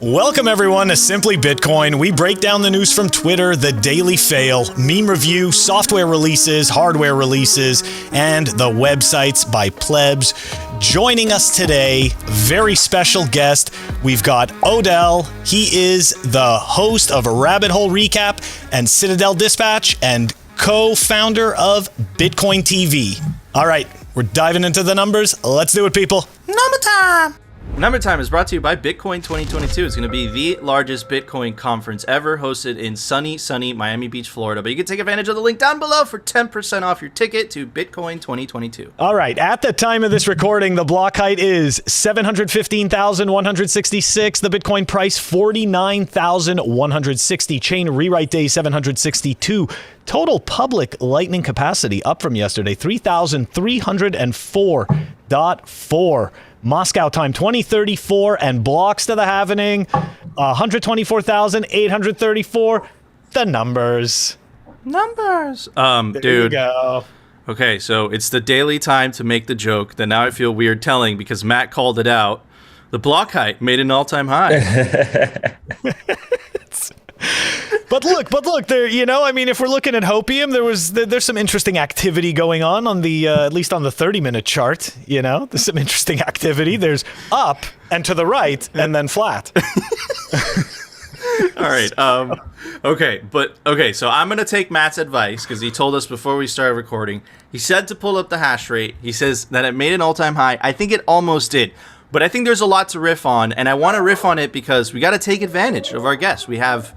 Welcome everyone to Simply Bitcoin. We break down the news from Twitter, the daily fail, meme review, software releases, hardware releases, and the websites by plebs. Joining us today, very special guest, we've got ODELL. He is the host of Rabbit Hole Recap and Citadel Dispatch and co-founder of Bitcoin TV. All right, we're diving into the numbers. Let's do it, people. Number time. Number Time is brought to you by Bitcoin 2022. It's going to be the largest Bitcoin conference ever, hosted in sunny Miami Beach, Florida. But you can take advantage of the link down below for 10% off your ticket to Bitcoin 2022. All right. At the time of this recording, the block height is 715,166. The Bitcoin price, 49,160. Chain rewrite day, 762. Total public Lightning capacity up from yesterday, 3,304.4. Moscow time 2034 and blocks to the halvening 124,834. The numbers. There There dude. you go. Okay, so it's the daily time to make the joke that now I feel weird telling because Matt called it out. The block height made an all-time high. But look, there. If we're looking at Hopium, there's some interesting activity going on the at least on the 30-minute chart. There's some interesting activity. There's up and to the right, and then flat. All right. Okay. So I'm gonna take Matt's advice because he told us before we started recording. He said to pull up the hash rate. He says that it made an all-time high. I think it almost did. But I think there's a lot to riff on, and I want to riff on it because we got to take advantage of our guests. We have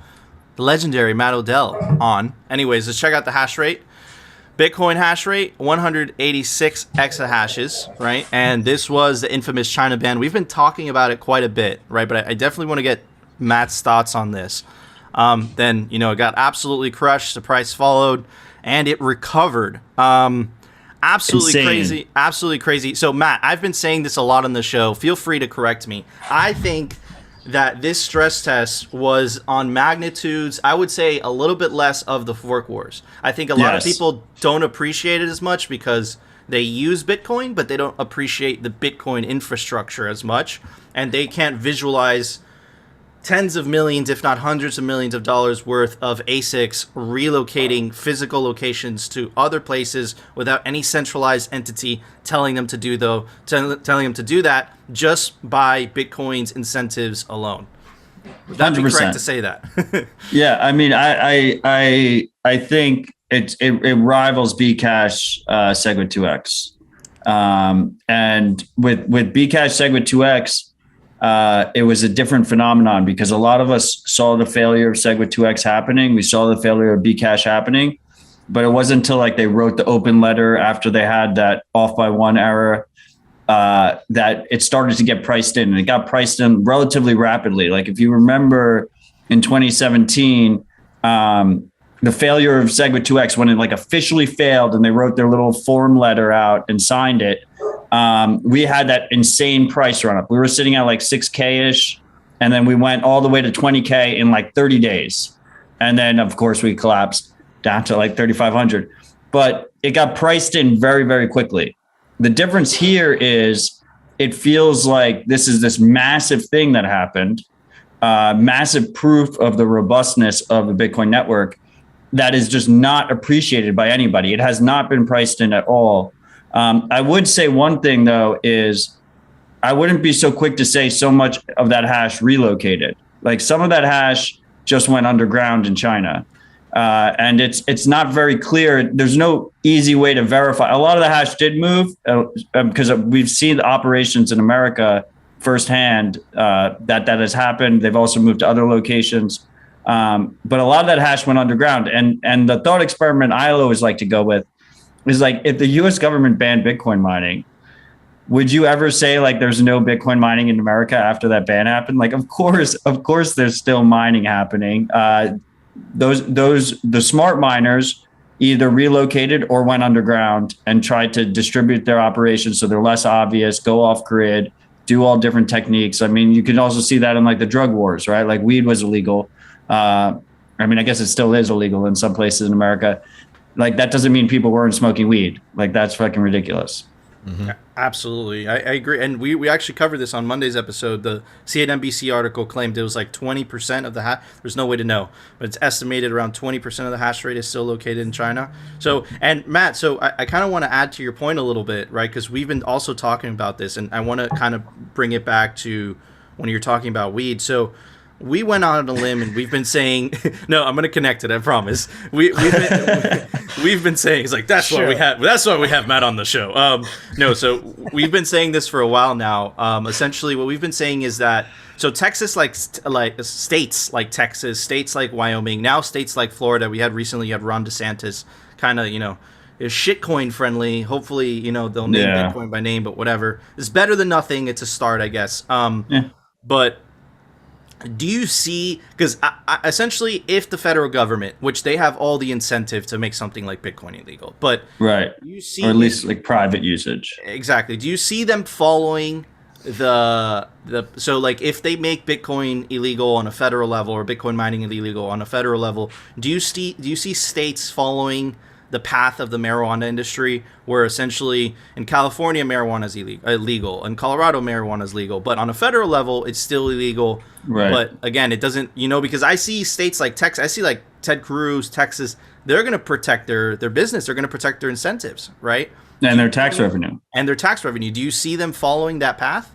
the legendary Matt ODELL on. Anyways, let's check out the hash rate. Bitcoin hash rate, 186 exahashes, right? And this was the infamous China ban. We've been talking about it quite a bit, right? But I definitely want to get Matt's thoughts on this. Then, it got absolutely crushed. The price followed, and it recovered. Absolutely Insane. crazy. Absolutely crazy. So, Matt, I've been saying this a lot on the show. Feel free to correct me. I think that this stress test was on magnitudes, I would say a little bit less of the fork wars. I think a lot of people don't appreciate it as much because they use Bitcoin, but they don't appreciate the Bitcoin infrastructure as much. And they can't visualize tens of millions, if not hundreds of millions of dollars worth of ASICs relocating physical locations to other places without any centralized entity telling them to do that just by Bitcoin's incentives alone. Would that be correct to say that? Yeah, I mean, I think it rivals Bcash Segwit 2x, and with Bcash Segwit 2x. It was a different phenomenon because a lot of us saw the failure of Segwit 2x happening. We saw the failure of Bcash happening, but it wasn't until they wrote the open letter after they had that off by one error that it started to get priced in, and it got priced in relatively rapidly. If you remember in 2017, the failure of Segwit 2x, when it officially failed and they wrote their little form letter out and signed it, we had that insane price run up. We were sitting at 6K-ish, and then we went all the way to 20K in 30 days. And then, of course, we collapsed down to 3,500. But it got priced in very, very quickly. The difference here is it feels like this is this massive thing that happened, massive proof of the robustness of the Bitcoin network that is just not appreciated by anybody. It has not been priced in at all. I would say one thing, though, is I wouldn't be so quick to say so much of that hash relocated. Some of that hash just went underground in China. And it's not very clear. There's no easy way to verify. A lot of the hash did move because we've seen the operations in America firsthand that has happened. They've also moved to other locations. But a lot of that hash went underground. And the thought experiment I always like to go with is if the US government banned Bitcoin mining, would you ever say there's no Bitcoin mining in America after that ban happened? Of course there's still mining happening. The smart miners either relocated or went underground and tried to distribute their operations so they're less obvious, go off grid, do all different techniques. I mean, you can also see that in the drug wars, right? Weed was illegal. I guess it still is illegal in some places in America. That doesn't mean people weren't smoking weed. That's fucking ridiculous. Absolutely. I agree. And we actually covered this on Monday's episode. The CNBC article claimed it was like 20% of the hash. There's no way to know, but it's estimated around 20% of the hash rate is still located in China. So, and Matt, so I kind of want to add to your point a little bit, right? Because we've been also talking about this, and I want to kind of bring it back to when you're talking about weed. So, we went on a limb and we've been saying, no, I'm going to connect it. I promise. We've been saying, it's like, that's why we have Matt on the show. No, so we've been saying this for a while now. Essentially what we've been saying is that, so Texas, like states like Texas, states like Wyoming, now states like Florida, you had Ron DeSantis kind of, is shitcoin friendly. Hopefully, they'll name Bitcoin by name, but whatever. It's better than nothing. It's a start, I guess. But do you see, because essentially if the federal government, which they have all the incentive to make something like Bitcoin illegal, but you see, or at least like private usage. Exactly. Do you see them following so like if they make Bitcoin illegal on a federal level or Bitcoin mining illegal on a federal level, do you see states following the path of the marijuana industry, where essentially in California marijuana is illegal, in Colorado marijuana is legal, but on a federal level it's still illegal. Right. But again, it doesn't, because I see states like Texas, I see like Ted Cruz, Texas, they're going to protect their business, they're going to protect their incentives, right? And their tax revenue. Do you see them following that path?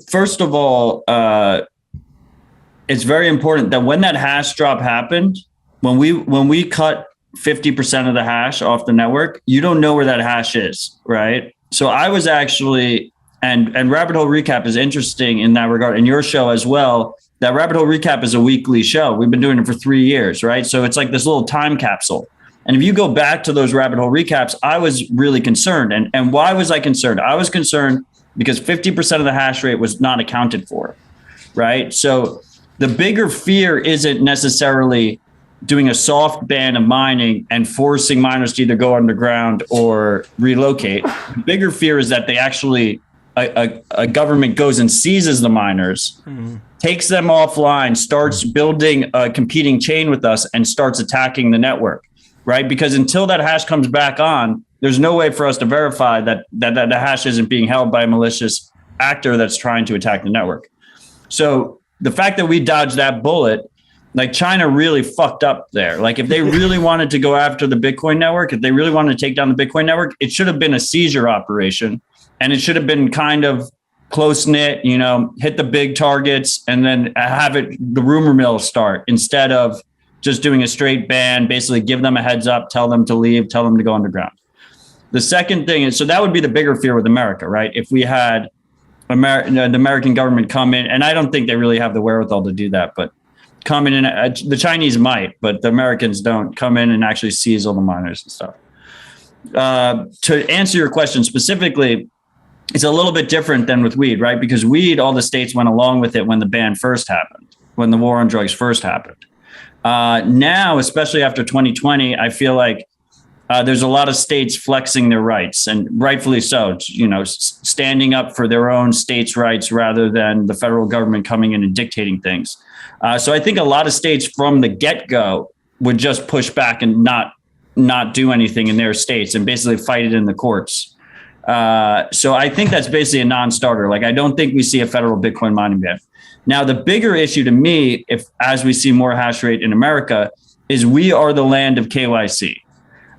First of all, it's very important that when that hash drop happened, when we cut 50% of the hash off the network, you don't know where that hash is, right? So I was actually, and Rabbit Hole Recap is interesting in that regard, and your show as well. That Rabbit Hole Recap is a weekly show. We've been doing it for 3 years, right? So it's like this little time capsule. And if you go back to those Rabbit Hole Recaps, I was really concerned. And why was I concerned? I was concerned because 50% of the hash rate was not accounted for, right? So the bigger fear isn't necessarily doing a soft ban of mining and forcing miners to either go underground or relocate. The bigger fear is that they actually, a government goes and seizes the miners, takes them offline, starts building a competing chain with us, and starts attacking the network, right? Because until that hash comes back on, there's no way for us to verify that the hash isn't being held by a malicious actor that's trying to attack the network. So the fact that we dodged that bullet, like China really fucked up there. Like if they really wanted to go after the Bitcoin network, if they really wanted to take down the Bitcoin network, it should have been a seizure operation, and it should have been kind of close knit, hit the big targets and then have the rumor mill start instead of just doing a straight ban, basically give them a heads up, tell them to leave, tell them to go underground. The second thing is, so that would be the bigger fear with America, right? If we had the American government come in, and I don't think they really have the wherewithal to do that, but come in and the Chinese might, but the Americans don't come in and actually seize all the miners and stuff. To answer your question specifically, it's a little bit different than with weed, right? Because weed, all the states went along with it when the ban first happened, when the war on drugs first happened. Now, especially after 2020, I feel like there's a lot of states flexing their rights, and rightfully so, standing up for their own states' rights rather than the federal government coming in and dictating things. So I think a lot of states from the get-go would just push back and not do anything in their states and basically fight it in the courts. So I think that's basically a non-starter. Like, I don't think we see a federal Bitcoin mining ban. Now, the bigger issue to me, as we see more hash rate in America, is we are the land of KYC.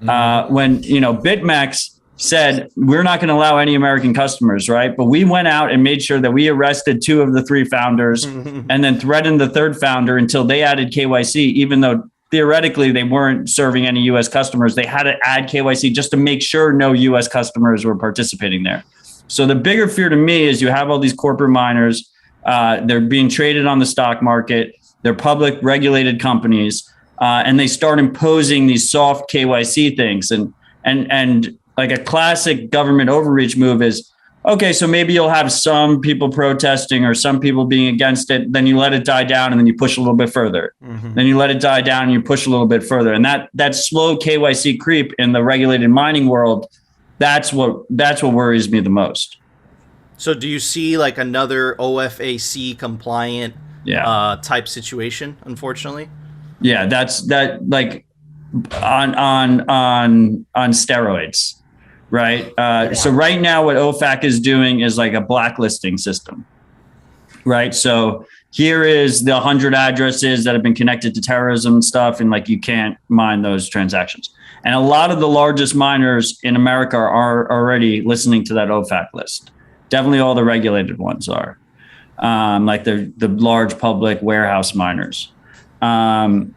When, BitMEX said, we're not going to allow any American customers, right? But we went out and made sure that we arrested 2 of the 3 founders and then threatened the 3rd founder until they added KYC, even though theoretically they weren't serving any U.S. customers. They had to add KYC just to make sure no U.S. customers were participating there. So the bigger fear to me is you have all these corporate miners. They're being traded on the stock market. They're public regulated companies. And they start imposing these soft KYC things. And like a classic government overreach move is, okay, so maybe you'll have some people protesting or some people being against it. Then you let it die down and then you push a little bit further. Then you let it die down and you push a little bit further. And that slow KYC creep in the regulated mining world, that's what worries me the most. So do you see like another OFAC compliant type situation, unfortunately? Yeah, that's like on steroids. right? So right now what OFAC is doing is like a blacklisting system, right? So here is the 100 addresses that have been connected to terrorism and stuff, and like you can't mine those transactions. And a lot of the largest miners in America are already listening to that OFAC list. Definitely all the regulated ones are, like the large public warehouse miners. The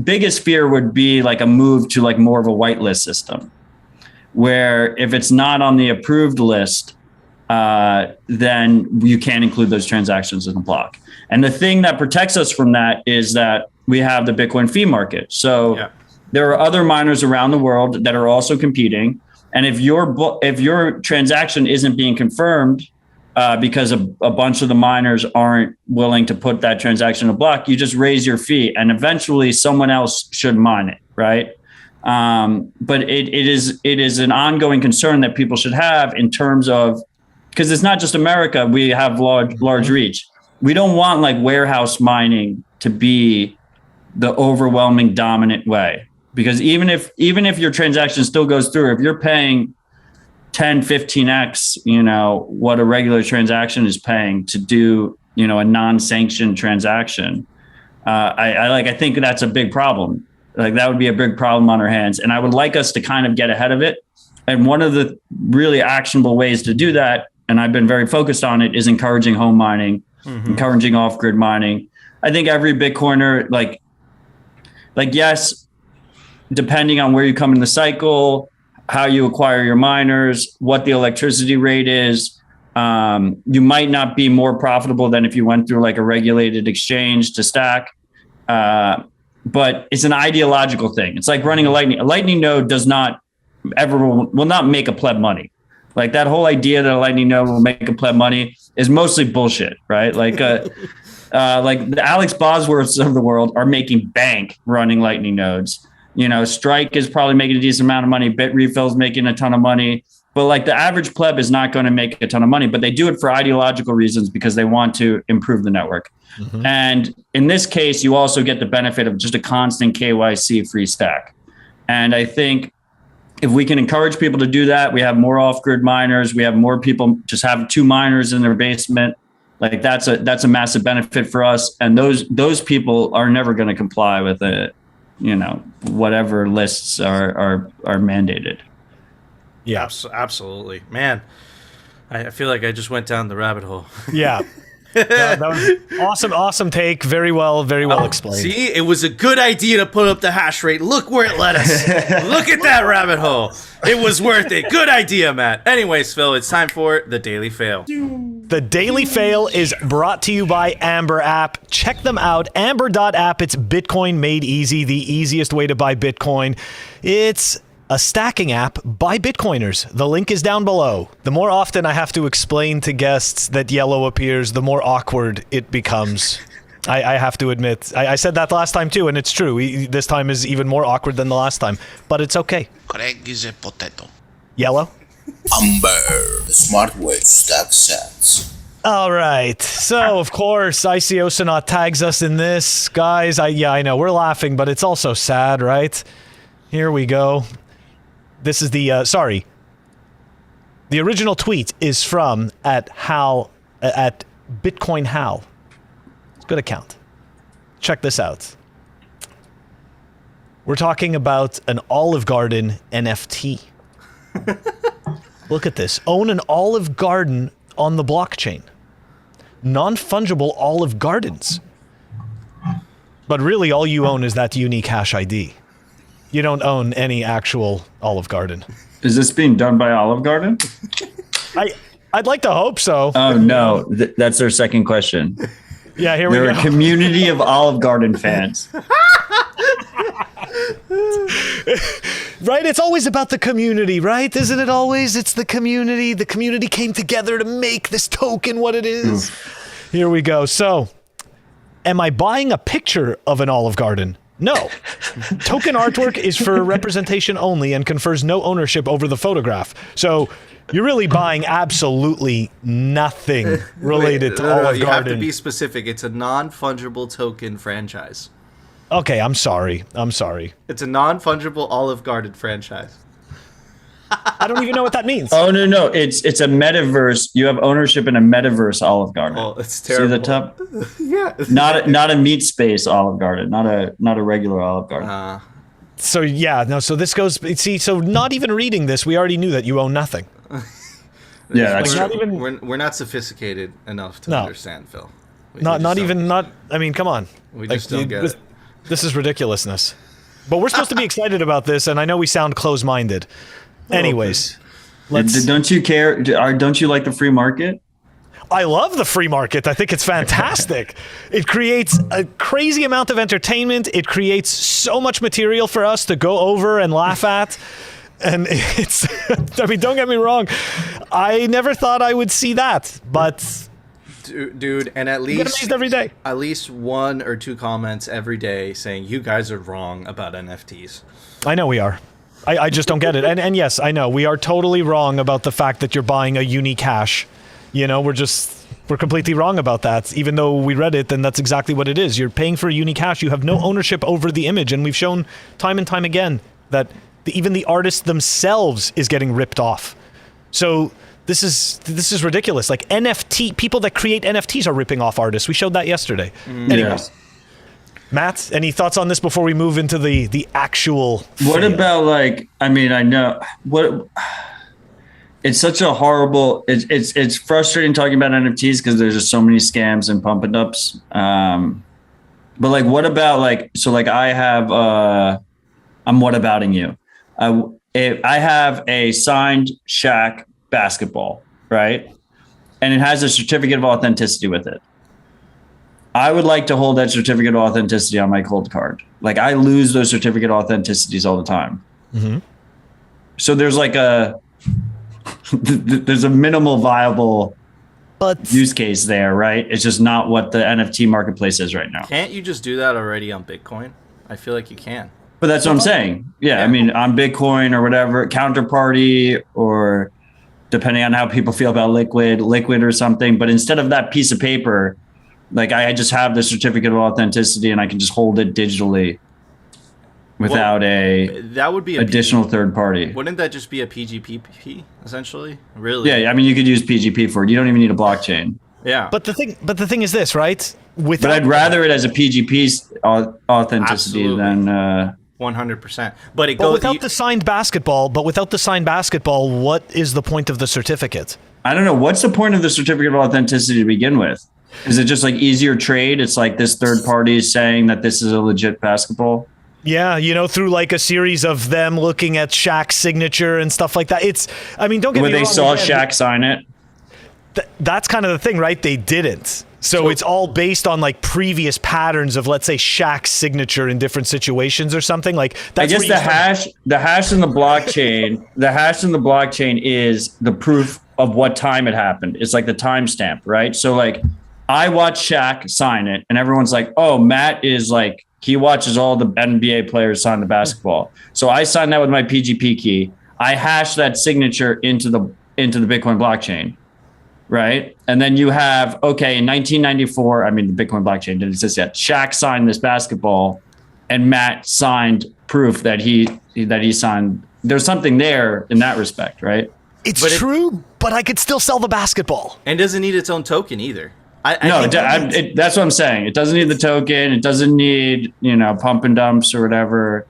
biggest fear would be like a move to like more of a whitelist system, where if it's not on the approved list, then you can't include those transactions in the block. And the thing that protects us from that is that we have the Bitcoin fee market. So there are other miners around the world that are also competing. And if your transaction isn't being confirmed because a bunch of the miners aren't willing to put that transaction in a block, you just raise your fee, and eventually someone else should mine it, right? But it is an ongoing concern that people should have in terms of, because it's not just America, we have large reach. We don't want like warehouse mining to be the overwhelming dominant way, because even if your transaction still goes through, if you're paying 10, 15x, what a regular transaction is paying to do, a non-sanctioned transaction, I think that's a big problem. Like that would be a big problem on our hands. And I would like us to kind of get ahead of it. And one of the really actionable ways to do that, and I've been very focused on it, is encouraging home mining, encouraging off-grid mining. I think every Bitcoiner, like yes, depending on where you come in the cycle, how you acquire your miners, what the electricity rate is, you might not be more profitable than if you went through like a regulated exchange to stack. But it's an ideological thing. It's like running a lightning node will not make a pleb money. Like that whole idea that a lightning node will make a pleb money is mostly bullshit, right? Like the Alex Bosworths of the world are making bank running lightning nodes. Strike is probably making a decent amount of money. Bitrefill's making a ton of money, but like the average pleb is not going to make a ton of money, but they do it for ideological reasons because they want to improve the network. And in this case, you also get the benefit of just a constant KYC free stack. And I think if we can encourage people to do that, we have more off-grid miners, we have more people just have 2 miners in their basement. Like that's a massive benefit for us. And those people are never going to comply with it, whatever lists are mandated. Yeah, absolutely, man. I feel like I just went down the rabbit hole. Yeah. That was awesome take. Very well explained. See, it was a good idea to put up the hash rate. Look where it led us. Look at that rabbit hole. It was worth it. Good idea, Matt. Anyways, Phil, it's time for the Daily Fail. The Daily Fail is brought to you by Amber App. Check them out. Amber.app. It's Bitcoin made easy, the easiest way to buy Bitcoin. It's a stacking app by Bitcoiners. The link is down below. The more often I have to explain to guests that yellow appears, the more awkward it becomes. I have to admit. I said that last time too, and it's true. This time is even more awkward than the last time, but it's okay. Craig is a potato. Yellow? Amber, the smart way to stack sats. All right. So, of course, ICO Sonat tags us in this. Guys, I know, we're laughing, but it's also sad, right? Here we go. This is the, the original tweet is from at Bitcoin Hal. It's a good account. Check this out. We're talking about an Olive Garden NFT. Look at this. Own an Olive Garden on the blockchain. Non-fungible Olive Gardens. But really all you own is that unique hash ID. You don't own any actual Olive Garden. Is this being done by Olive Garden? I'd like to hope so. Oh, no. That's their second question. Yeah, here we go. They're a community of Olive Garden fans. Right? It's always about the community, right? Isn't it always? It's the community. The community came together to make this token what it is. Here we go. So, am I buying a picture of an Olive Garden? No. Token artwork is for representation only and confers no ownership over the photograph. So you're really buying absolutely nothing related to Olive Garden. You have to be specific. It's a non-fungible token franchise. Okay, I'm sorry. It's a non-fungible Olive Garden franchise. I don't even know what that means. Oh no, it's a metaverse. You have ownership in a metaverse Olive Garden. Oh, it's terrible. See the top? Yeah. Not a meat space Olive Garden, not a regular Olive Garden. So yeah, no. So this goes. See, so not even reading this, we already knew that you own nothing. Yeah, that's Not even. We're not sophisticated enough to understand, Phil. I mean, come on. We just don't get it. This is ridiculousness. But we're supposed to be excited about this, and I know we sound close-minded. Anyways, don't you care? Don't you like the free market? I love the free market. I think it's fantastic. It creates a crazy amount of entertainment. It creates so much material for us to go over and laugh at. And it's, I mean, don't get me wrong. I never thought I would see that, but dude, and at get amazed every day. At least 1 or 2 comments every day saying you guys are wrong about NFTs. I know we are. I just don't get it. And yes, I know we are totally wrong about the fact that you're buying a unique hash. You know, we're completely wrong about that. Even though we read it, then that's exactly what it is. You're paying for a unique hash. You have no ownership over the image. And we've shown time and time again that even the artist themselves is getting ripped off. So this is ridiculous. Like NFT, people that create NFTs are ripping off artists. We showed that yesterday. Anyways. Matt, any thoughts on this before we move into the actual What about I know what it's such a horrible it's frustrating talking about NFTs because there's just so many scams and pump and ups. But what about I have I'm whatabouting you. I have a signed Shaq basketball, right? And it has a certificate of authenticity with it. I would like to hold that certificate of authenticity on my cold card. I lose those certificate of authenticities all the time. Mm-hmm. So there's there's a minimal viable use case there, right? It's just not what the NFT marketplace is right now. Can't you just do that already on Bitcoin? I feel like you can. But that's what I'm saying. Yeah, I mean, on Bitcoin or whatever, counterparty, or depending on how people feel about liquid or something. But instead of that piece of paper, I just have the certificate of authenticity and I can just hold it digitally without that would be additional third party. Wouldn't that just be a PGP essentially? Really? Yeah, I mean, you could use PGP for it. You don't even need a blockchain. Yeah. But the thing is this, right? But I'd rather it as a PGP authenticity than 100%. But without the signed basketball, what is the point of the certificate? I don't know. What's the point of the certificate of authenticity to begin with? Is it just easier trade? It's this third party is saying that this is a legit basketball. Yeah, through a series of them looking at Shaq's signature and stuff like that. Don't get me wrong. Where they saw Shaq sign it. That's kind of the thing, right? They didn't. So it's all based on previous patterns of, let's say, Shaq's signature in different situations or something. That's I guess the hash in the blockchain is the proof of what time it happened. It's the timestamp, right? So I watch Shaq sign it, and everyone's like, "Oh, Matt is he watches all the NBA players sign the basketball." So I sign that with my PGP key. I hash that signature into the Bitcoin blockchain, right? And then you have in 1994. I mean, the Bitcoin blockchain didn't exist yet. Shaq signed this basketball, and Matt signed proof that he signed. There's something there in that respect, right? It's true, but I could still sell the basketball. And doesn't need its own token either. That's what I'm saying. It doesn't need the token. It doesn't need, pump and dumps or whatever.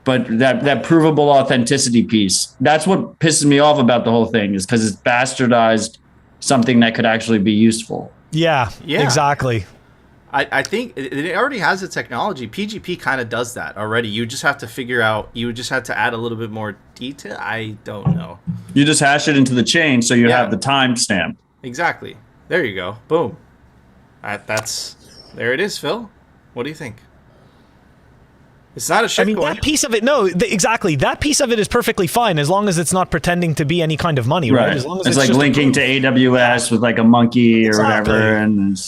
But that provable authenticity piece, that's what pisses me off about the whole thing, is because it's bastardized something that could actually be useful. Yeah, exactly. I think it already has the technology. PGP kind of does that already. You just have to you just have to add a little bit more detail. I don't know. You just hash it into the chain so you have the timestamp. Exactly. There you go. Boom. There it is, Phil. What do you think? It's not a shitcoin. I mean, that piece of it, exactly. That piece of it is perfectly fine as long as it's not pretending to be any kind of money, right? As long as it's just linking to AWS with a monkey or whatever. And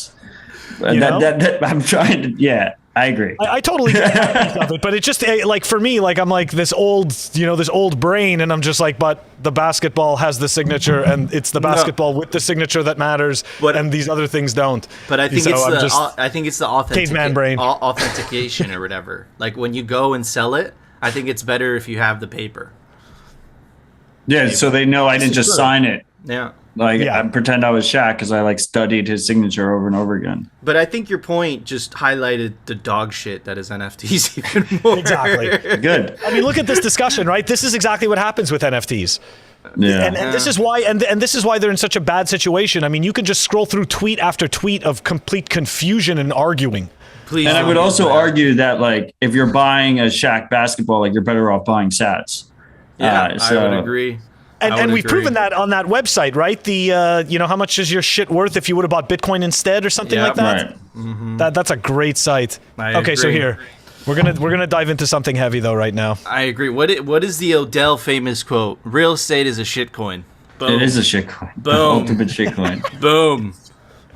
I'm trying to, I agree. I totally get that piece of it, but it's just for me, I'm this old brain, and I'm just but the basketball has the signature, and it's the basketball with the signature that matters, and these other things don't. But I think it's the caveman brain authentication or whatever. When you go and sell it, I think it's better if you have the paper. Yeah, so they know I didn't just sign it. Yeah. Like, I pretend I was Shaq because I like studied his signature over and over again. But I think your point just highlighted the dog shit that is NFTs even more. Exactly. Good. I mean, look at this discussion, right? This is exactly what happens with NFTs. Yeah. And this is why, and this is why they're in such a bad situation. I mean, you can just scroll through tweet after tweet of complete confusion and arguing. Please. And I would also argue that, like, if you're buying a Shaq basketball, like, you're better off buying Sats. Yeah, I would agree. And we've proven that on that website, right? The how much is your shit worth if you would have bought Bitcoin instead or something like that? Right. Mm-hmm. That's a great site. I okay, so agree. here we're gonna dive into something heavy though right now. I agree. What is the ODELL famous quote? Real estate is a shitcoin. Boom. It is a shitcoin. Boom. The ultimate shitcoin. Boom.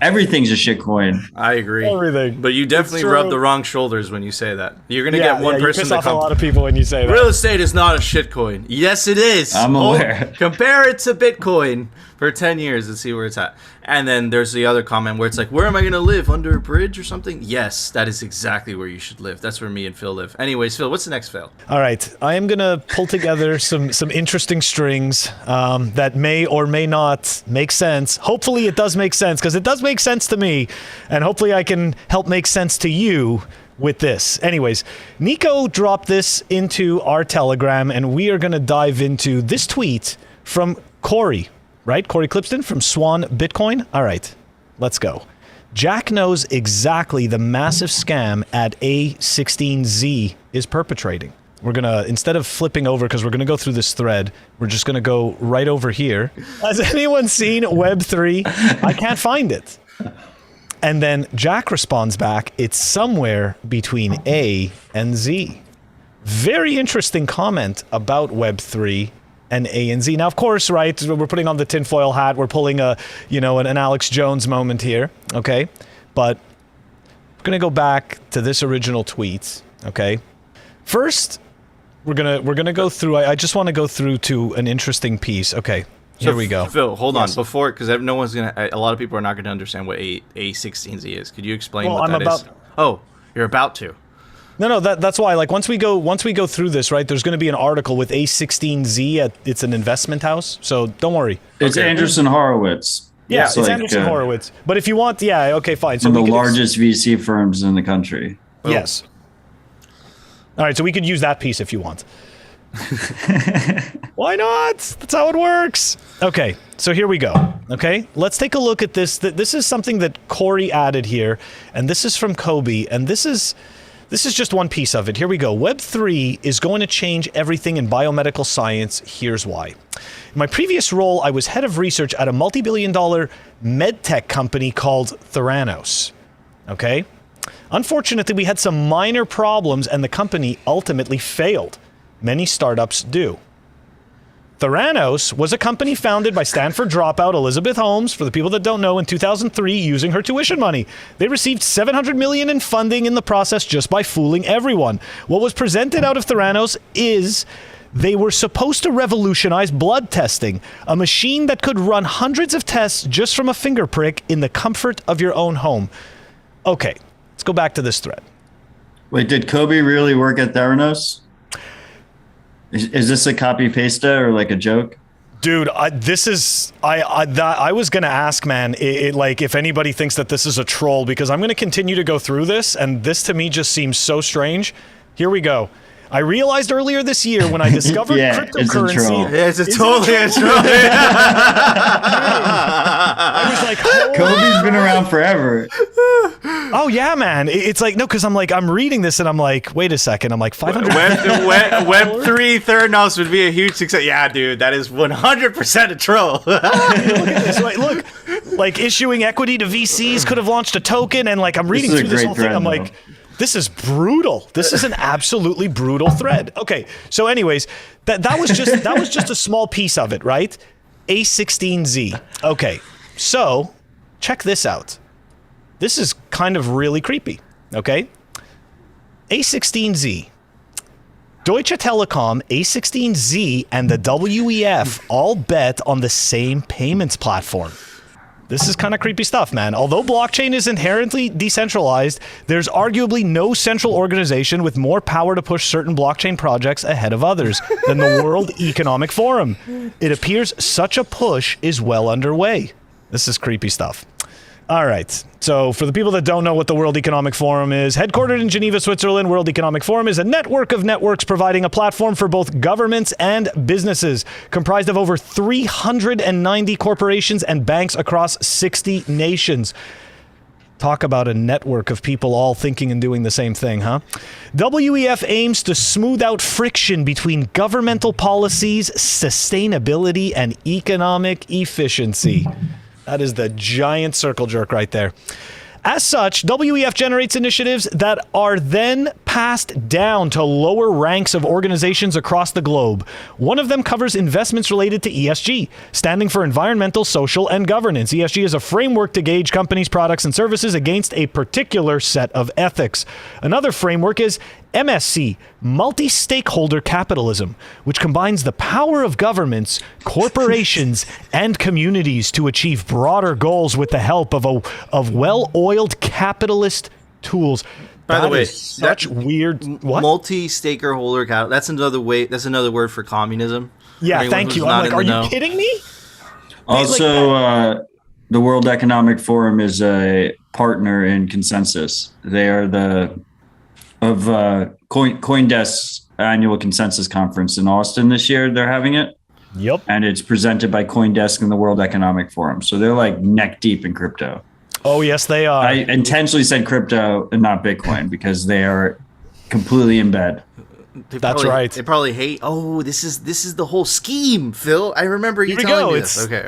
Everything's a shitcoin. I agree. Everything. But you definitely rub the wrong shoulders when you say that. You're gonna get one you person piss to off a lot of people when you say that. Real estate is not a shitcoin. Yes, it is. I'm aware. Compare it to Bitcoin for 10 years and see where it's at. And then there's the other comment where it's like, where am I going to live? Under a bridge or something? Yes, that is exactly where you should live. That's where me and Phil live. Anyways, Phil, what's the next fail? All right, I am gonna pull together some interesting strings that may or may not make sense. Hopefully, it does make sense because it does make sense to me, and hopefully, I can help make sense to you with this. Anyways, Nico dropped this into our Telegram, and we are gonna dive into this tweet from Corey. Right? Corey Clipston from Swan Bitcoin. All right, let's go. Jack knows exactly the massive scam at A16Z is perpetrating. We're going to, instead of flipping over, because we're going to go through this thread, we're just going to go right over here. Has anyone seen Web3? I can't find it. And then Jack responds back, it's somewhere between A and Z. Very interesting comment about Web3 and A and Z. Now, of course, right, we're putting on the tinfoil hat. We're pulling an Alex Jones moment here, okay? But we're going to go back to this original tweet, okay? First, we're gonna go through. I just want to go through to an interesting piece. Okay, here we go. Phil, hold on. Before, because no one's going to, a lot of people are not going to understand what A16Z is. Could you explain what that is? Oh, you're about to. No, that's why. Like once we go through this, right? There's going to be an article with A16Z. It's an investment house, so don't worry. It's Andreesen Horowitz. Yeah, it's Andreessen Horowitz. But if you want, okay, fine. So one of the largest VC firms in the country. Yes. All right, so we could use that piece if you want. Why not? That's how it works. Okay, so here we go. Okay, let's take a look at this. This is something that Corey added here, and this is from Kobe, and this is just one piece of it. Here we go. Web3 is going to change everything in biomedical science. Here's why. In my previous role, I was head of research at a multi-billion-dollar medtech company called Theranos. Okay? Unfortunately, we had some minor problems, and the company ultimately failed. Many startups do. Theranos was a company founded by Stanford dropout Elizabeth Holmes, for the people that don't know, in 2003 using her tuition money. They received $700 million in funding in the process just by fooling everyone. What was presented out of Theranos is they were supposed to revolutionize blood testing, a machine that could run hundreds of tests just from a finger prick in the comfort of your own home. Okay, let's go back to this thread. Wait, did Kobe really work at Theranos? Is this a copy paste or like a joke? Dude, I was gonna ask, man, like if anybody thinks that this is a troll, because I'm gonna continue to go through this, and this to me just seems so strange. Here we go. I realized earlier this year when I discovered cryptocurrency. It's a totally a troll. I was like, Kobe's been around forever. Oh yeah, man. It's like, no, because I'm reading this and I'm like, wait a second. I'm like, 500. Web3 Theranos would be a huge success. Yeah, dude, that is 100% a troll. Look at this. Look, like issuing equity to VCs could have launched a token, and like I'm reading through this whole thing. I'm like, this is brutal. This is an absolutely brutal thread. Okay, so anyways, that was just a small piece of it, right? A16Z. Okay, so check this out. This is kind of really creepy. Okay, A16Z. Deutsche Telekom, A16Z, and the WEF all bet on the same payments platform. This is kind of creepy stuff, man. Although blockchain is inherently decentralized, there's arguably no central organization with more power to push certain blockchain projects ahead of others than the World Economic Forum. It appears such a push is well underway. This is creepy stuff. All right. So for the people that don't know what the World Economic Forum is, headquartered in Geneva, Switzerland, World Economic Forum is a network of networks providing a platform for both governments and businesses, comprised of over 390 corporations and banks across 60 nations. Talk about a network of people all thinking and doing the same thing, huh? WEF aims to smooth out friction between governmental policies, sustainability, and economic efficiency. That is the giant circle jerk right there. As such, WEF generates initiatives that are then passed down to lower ranks of organizations across the globe. One of them covers investments related to ESG, standing for environmental, social, and governance. ESG is a framework to gauge companies' products and services against a particular set of ethics. Another framework is MSC, multi-stakeholder capitalism, which combines the power of governments, corporations, and communities to achieve broader goals with the help of well-oiled capitalist tools. By the way, such weird multi-stakeholder capital. That's another way. That's another word for communism. Yeah, thank you. I'm like, are you kidding me? Also, the World Economic Forum is a partner in Consensus. They are of CoinDesk's annual Consensus Conference in Austin this year. They're having it. Yep. And it's presented by CoinDesk and the World Economic Forum. So they're like neck deep in crypto. Oh, yes, they are. I intentionally said crypto and not Bitcoin because they are completely in bed. That's right. They probably hate. Oh, this is the whole scheme, Phil. I remember you telling me this. Okay.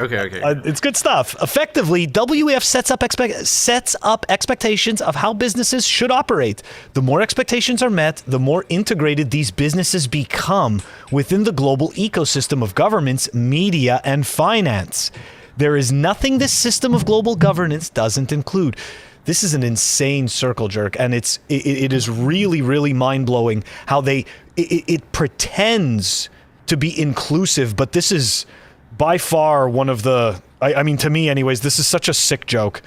It's good stuff. Effectively, WEF sets up expectations of how businesses should operate. The more expectations are met, the more integrated these businesses become within the global ecosystem of governments, media, and finance. There is nothing this system of global governance doesn't include. This is an insane circle jerk, and it is really, really mind-blowing how it pretends to be inclusive, but this is by far one of the, I mean, to me anyways, this is such a sick joke.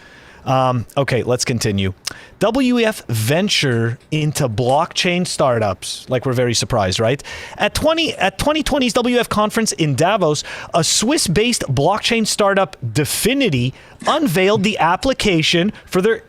Okay, let's continue. WEF venture into blockchain startups. Like, we're very surprised, right? At 2020's WEF conference in Davos, a Swiss-based blockchain startup, Definity, unveiled the application for their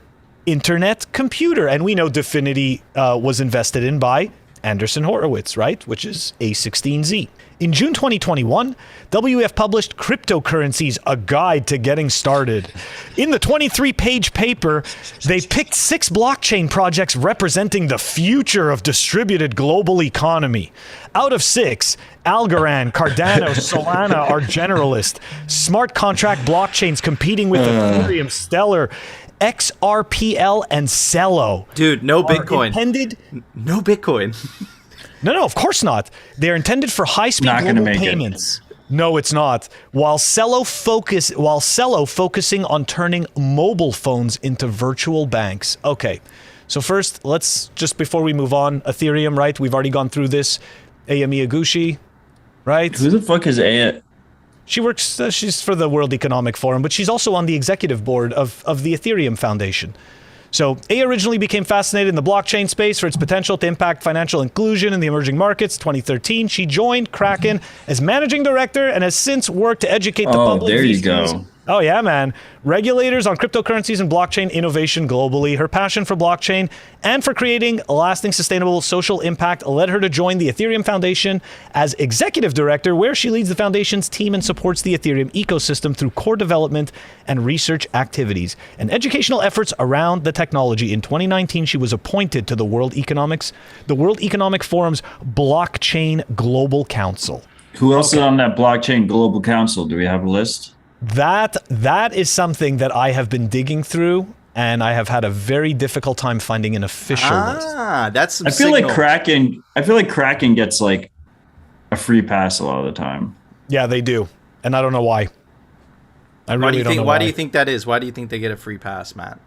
internet computer. And we know Definity was invested in by Andreessen Horowitz, right? Which is A16Z. In June 2021, WEF published Cryptocurrencies, a guide to getting started. In the 23-page paper, they picked 6 blockchain projects representing the future of distributed global economy. Out of 6, Algorand, Cardano, Solana are generalist. Smart contract blockchains competing with Ethereum, Stellar, XRPL, and Celo. Dude, no Bitcoin. No Bitcoin. No, of course not. They're intended for high-speed global payments. No, it's not. While Celo focusing on turning mobile phones into virtual banks. Okay, so first, let's just before we move on, Ethereum, right? We've already gone through this. Aya Miyaguchi, right? Who the fuck is Aya? She works. She's for the World Economic Forum, but she's also on the executive board of the Ethereum Foundation. So Aya originally became fascinated in the blockchain space for its potential to impact financial inclusion in the emerging markets. 2013, she joined Kraken as managing director and has since worked to educate the public. Oh, there you go. Oh, yeah, man. Regulators on cryptocurrencies and blockchain innovation globally. Her passion for blockchain and for creating a lasting, sustainable social impact led her to join the Ethereum Foundation as executive director, where she leads the foundation's team and supports the Ethereum ecosystem through core development and research activities and educational efforts around the technology. In 2019, she was appointed to the World Economic Forum's Blockchain Global Council. Who else is on that Blockchain Global Council? Do we have a list? That is something that I have been digging through, and I have had a very difficult time finding an official list. That's some I feel like Kraken gets like a free pass a lot of the time. Yeah, they do, and I don't know why. Why do you think that is? Why do you think they get a free pass, Matt?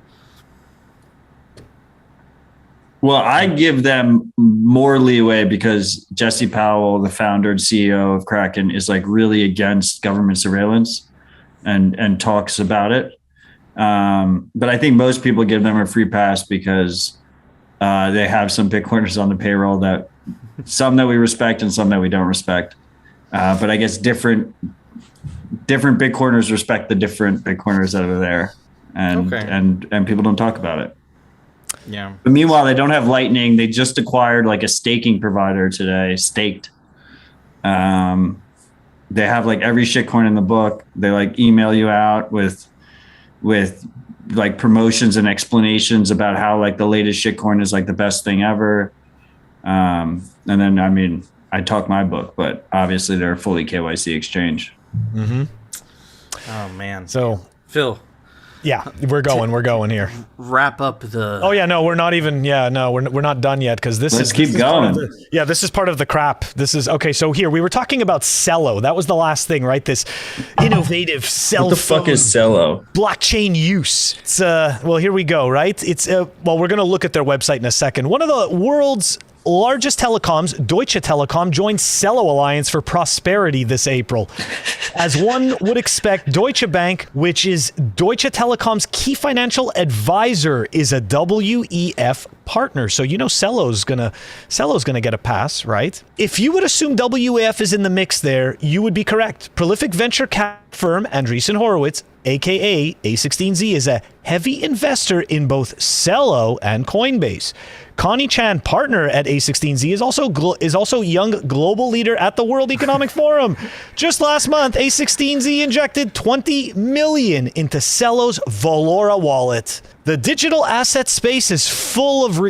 Well, I give them more leeway because Jesse Powell, the founder and CEO of Kraken, is like really against government surveillance and talks about it. But I think most people give them a free pass because they have some Bitcoiners on the payroll, that some that we respect and some that we don't respect. But I guess different Bitcoiners respect the different Bitcoiners that are there, and people don't talk about it. Yeah. But meanwhile, they don't have Lightning. They just acquired like a staking provider today, Staked. They have like every shitcoin in the book. They like email you out with like promotions and explanations about how like the latest shitcoin is like the best thing ever. And then, I mean, I talk my book, but obviously they're a fully KYC exchange. Mm-hmm. Oh man. So Phil. Yeah, we're going here. Wrap up the. Oh yeah, no, we're not even. Yeah, no, we're not done yet because this Let's keep going. This is part of the crap. This is okay. So here we were talking about Cello. That was the last thing, right? This innovative cell What the fuck is Cello? blockchain use. It's well, here we go. Right? It's well, we're gonna look at their website in a second. One of the world's largest telecoms, Deutsche Telekom, joined Cello Alliance for Prosperity this April. As one would expect, Deutsche Bank, which is Deutsche Telekom's key financial advisor, is a WEF partner. So you know Cello's gonna get a pass, right? If you would assume WEF is in the mix there, you would be correct. Prolific venture cap firm Andreessen Horowitz, aka A16Z, is a heavy investor in both Cello and Coinbase. Connie Chan, partner at A16Z, is also young global leader at the World Economic Forum. Just last month, A16Z injected $20 million into Cello's Valora wallet. The digital asset space is full of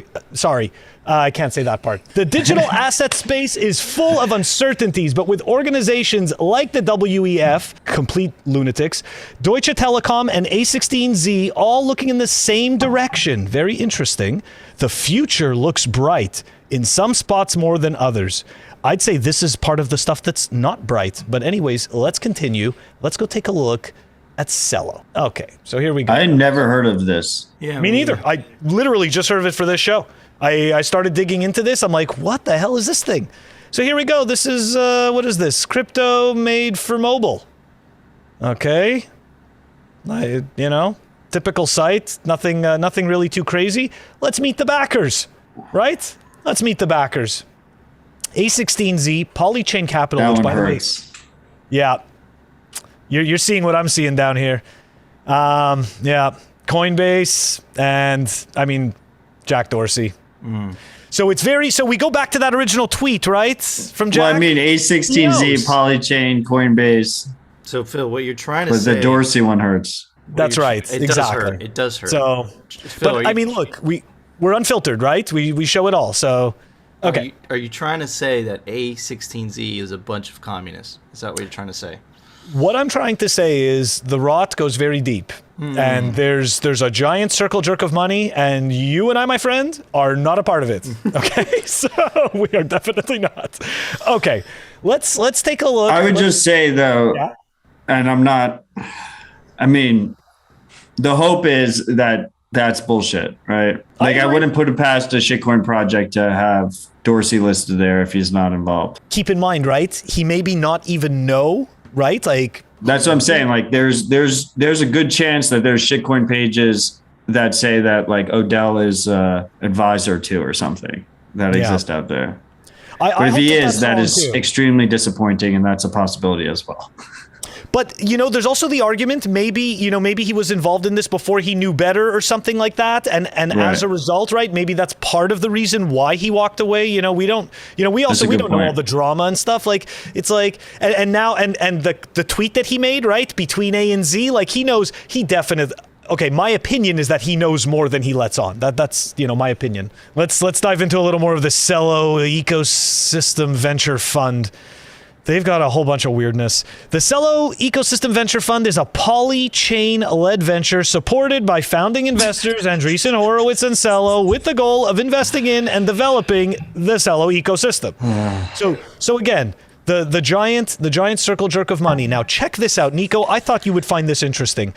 I can't say that part. The digital asset space is full of uncertainties, but with organizations like the WEF, complete lunatics, Deutsche Telekom, and A16Z all looking in the same direction. Very interesting. The future looks bright, in some spots more than others. I'd say this is part of the stuff that's not bright. But anyways, let's continue. Let's go take a look at Cello. Okay, so here we go. I never heard of this. Yeah. Me neither. I literally just heard of it for this show. I started digging into this. I'm like, what the hell is this thing? So here we go. This is, what is this? Crypto made for mobile. Okay. Typical site. Nothing really too crazy. Let's meet the backers, right? Let's meet the backers. A16Z, Polychain Capital, That which one by hurts. the way, yeah. You're seeing what I'm seeing down here. Yeah. Coinbase and, I mean, Jack Dorsey. So we go back to that original tweet, right? From Jack. Well, I mean, A16Z, Polychain, Coinbase. So Phil, what you're trying to But say? the Dorsey one hurts. That's right. It Exactly. does hurt. So, Phil, but I mean, look, we're unfiltered, right? We show it all. So, okay. Are you trying to say that A16Z is a bunch of communists? Is that what you're trying to say? What I'm trying to say is the rot goes very deep, and there's a giant circle jerk of money, and you and I, my friend, are not a part of it. Okay, so we are definitely not. Okay, let's take a look. I would just say though, and I'm not. I mean, the hope is that that's bullshit, right? Like I wouldn't put it past a shitcoin project to have Dorsey listed there if he's not involved. Keep in mind, right? He maybe not even know. Right? Like that's what I'm saying. Like there's a good chance that there's shitcoin pages that say that like ODELL is advisor to or something that exist out there. But if he is, that is extremely disappointing, and that's a possibility as well. But, there's also the argument, maybe he was involved in this before he knew better or something like that. And as a result, right, maybe that's part of the reason why he walked away. We don't know all the drama and stuff. Like, it's like, and now, and the tweet that he made, right, between A and Z, like he knows, he definitely, okay, my opinion is that he knows more than he lets on. That's my opinion. Let's dive into a little more of the Cello Ecosystem Venture Fund. They've got a whole bunch of weirdness. The Cello Ecosystem Venture Fund is a polychain-led venture supported by founding investors Andreessen Horowitz and Cello, with the goal of investing in and developing the Cello ecosystem. So again, the giant circle jerk of money. Now check this out, Nico. I thought you would find this interesting.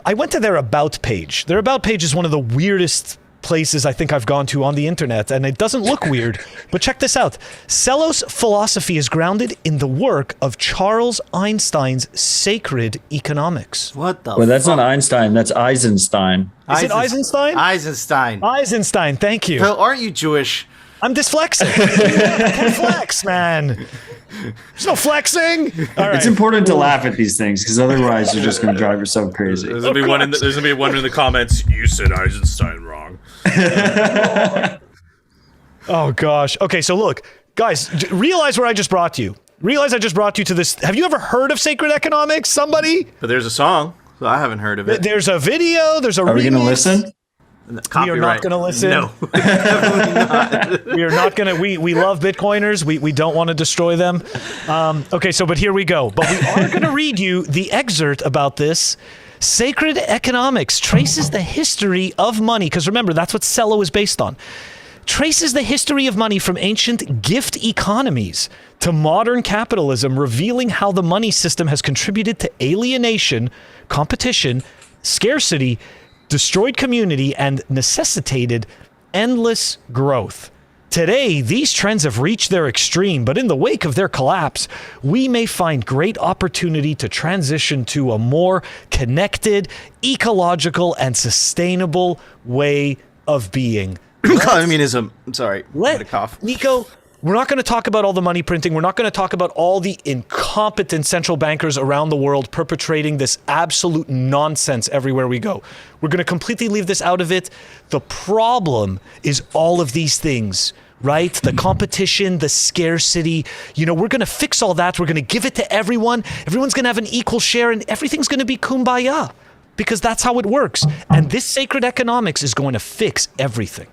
I went to their About page. Their About page is one of the weirdest places I think I've gone to on the internet, and it doesn't look weird, but check this out. Sellos' philosophy is grounded in the work of Charles Einstein's sacred economics. What the Well, that's fuck? not Einstein. That's Eisenstein. Is it Eisenstein? Eisenstein. Eisenstein, thank you. Phil, aren't you Jewish? I'm dyslexic. I can't flex, man. There's no flexing. All right. It's important to laugh at these things because otherwise you're just going to drive yourself crazy. There's gonna be one in the comments. You said Eisenstein wrong. Oh, gosh. Okay, so look, guys, realize where I just brought you. Realize I just brought you to this. Have you ever heard of sacred economics? Somebody? But there's a song, so I haven't heard of it. There's a video. There's a Are we going to remix. listen? We are not going to listen. No, definitely not. We are not going to. We love Bitcoiners. We don't want to destroy them. Okay, so but here we go. But we are going to read you the excerpt about this. Sacred economics traces the history of money, because remember, that's what Cello is based on. Traces the history of money from ancient gift economies to modern capitalism, revealing how the money system has contributed to alienation, competition, scarcity, destroyed community, and necessitated endless growth. Today, these trends have reached their extreme, but in the wake of their collapse, we may find great opportunity to transition to a more connected, ecological, and sustainable way of being. Communism. I'm sorry. I had a cough. Nico, we're not going to talk about all the money printing. We're not going to talk about all the incompetent central bankers around the world perpetrating this absolute nonsense everywhere we go. We're going to completely leave this out of it. The problem is all of these things, right? The competition, the scarcity. You know, we're going to fix all that. We're going to give it to everyone. Everyone's going to have an equal share, and everything's going to be kumbaya, because that's how it works. And this sacred economics is going to fix everything.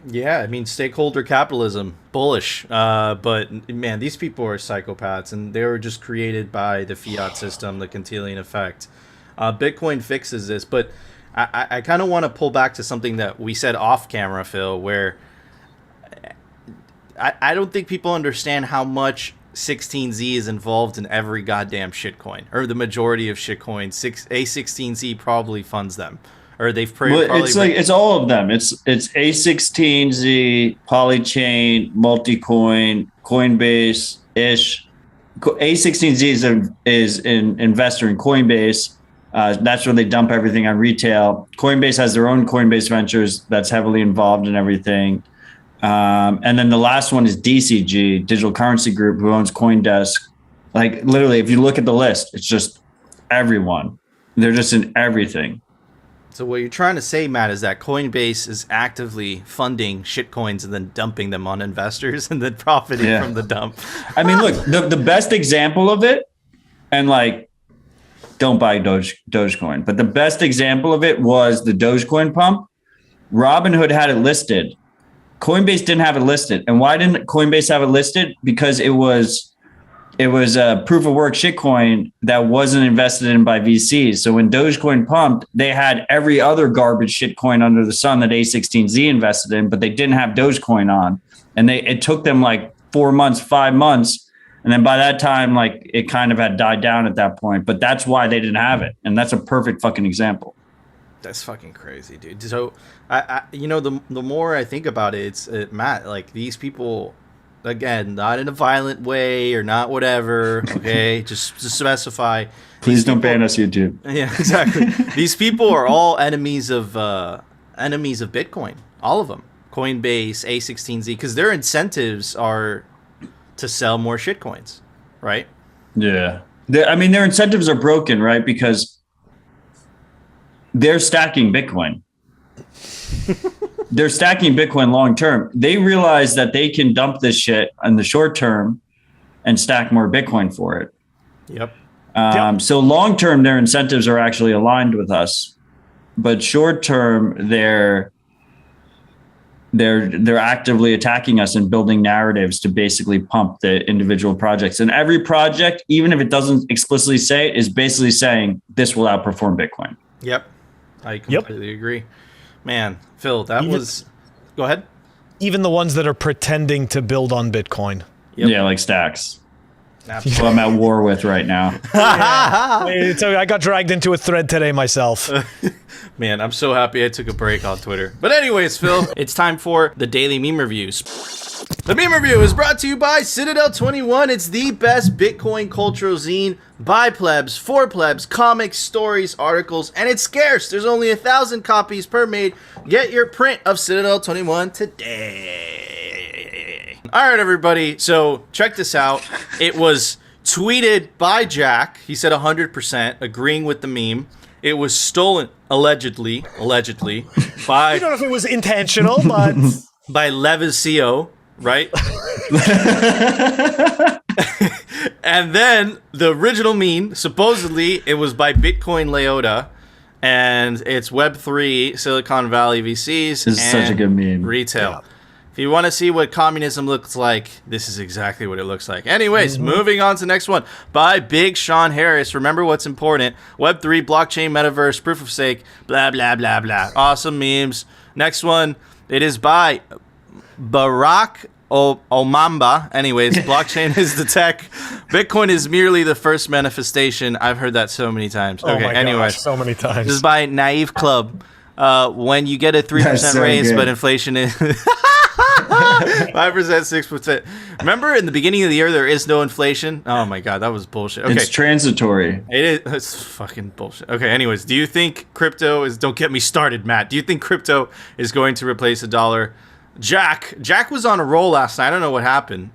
Yeah, I mean, stakeholder capitalism, bullish. But man, these people are psychopaths, and they were just created by the fiat system, the Cantillon effect. Bitcoin fixes this, but I kind of want to pull back to something that we said off camera, Phil, where I don't think people understand how much 16Z is involved in every goddamn shitcoin, or the majority of shitcoins. A16Z probably funds them. Or they've probably it's all of them. It's A16Z, Polychain, Multicoin, Coinbase ish. A16Z is an investor in Coinbase. That's where they dump everything on retail. Coinbase has their own Coinbase Ventures that's heavily involved in everything. And then the last one is DCG, Digital Currency Group, who owns CoinDesk. Like literally, if you look at the list, it's just everyone. They're just in everything. So what you're trying to say, Matt, is that Coinbase is actively funding shitcoins and then dumping them on investors and then profiting from the dump. I mean, look, the best example of it, and like, don't buy Dogecoin, but the best example of it was the Dogecoin pump. Robinhood had it listed. Coinbase didn't have it listed. And why didn't Coinbase have it listed? Because it was a proof of work shitcoin that wasn't invested in by VCs. So when Dogecoin pumped, they had every other garbage shitcoin under the sun that A16Z invested in, but they didn't have Dogecoin on. And it took them like 4 months, 5 months. And then by that time, like it kind of had died down at that point, but that's why they didn't have it. And that's a perfect fucking example. That's fucking crazy, dude. So I you know, the more I think about it, it's Matt, like these people, again, not in a violent way or not whatever, okay? just specify. Please don't ban us, YouTube. Yeah, exactly. These people are all enemies of Bitcoin. All of them. Coinbase, A16Z, because their incentives are to sell more shitcoins, right? Yeah. I mean, their incentives are broken, right? Because they're stacking Bitcoin. They're stacking Bitcoin long term. They realize that they can dump this shit in the short term and stack more Bitcoin for it. Yep. So long term, their incentives are actually aligned with us, but short term, they're actively attacking us and building narratives to basically pump the individual projects. And every project, even if it doesn't explicitly say it, is basically saying this will outperform Bitcoin. Yep. I completely agree. Man, Phil, that was... Go ahead. Even the ones that are pretending to build on Bitcoin. Yep. Yeah, like stacks. who I'm at war with right now. So I got dragged into a thread today myself. Man, I'm so happy I took a break on Twitter. But anyways, Phil, it's time for the daily meme reviews. The meme review is brought to you by Citadel 21. It's the best Bitcoin cultural zine by plebs, for plebs, comics, stories, articles, and it's scarce. There's only 1,000 copies per made. Get your print of Citadel 21 today. All right, everybody. So check this out. It was tweeted by Jack. He said 100%, agreeing with the meme. It was stolen, allegedly, by... I don't know if it was intentional, but... by Levisio, right? And then the original meme, supposedly, it was by Bitcoin Leota, and it's Web3, Silicon Valley VCs, This is such a good meme. Retail. Yeah. If you want to see what communism looks like, this is exactly what it looks like. Anyways, moving on to the next one. By Big Sean Harris. Remember what's important. Web3, blockchain, metaverse, proof of stake, blah, blah, blah, blah. Awesome memes. Next one. It is by Barack Omamba. Anyways, blockchain is the tech. Bitcoin is merely the first manifestation. I've heard that so many times. Oh Okay, my anyway. gosh, so many times. This is by Naive Club. When you get a 3% That's so raise, good. but inflation is 5%, 6%. Remember in the beginning of the year, there is no inflation? Oh my God, that was bullshit. Okay. It's transitory. It is. It's fucking bullshit. Okay, anyways, do you think crypto is... Don't get me started, Matt. Do you think crypto is going to replace the dollar? Jack was on a roll last night. I don't know what happened.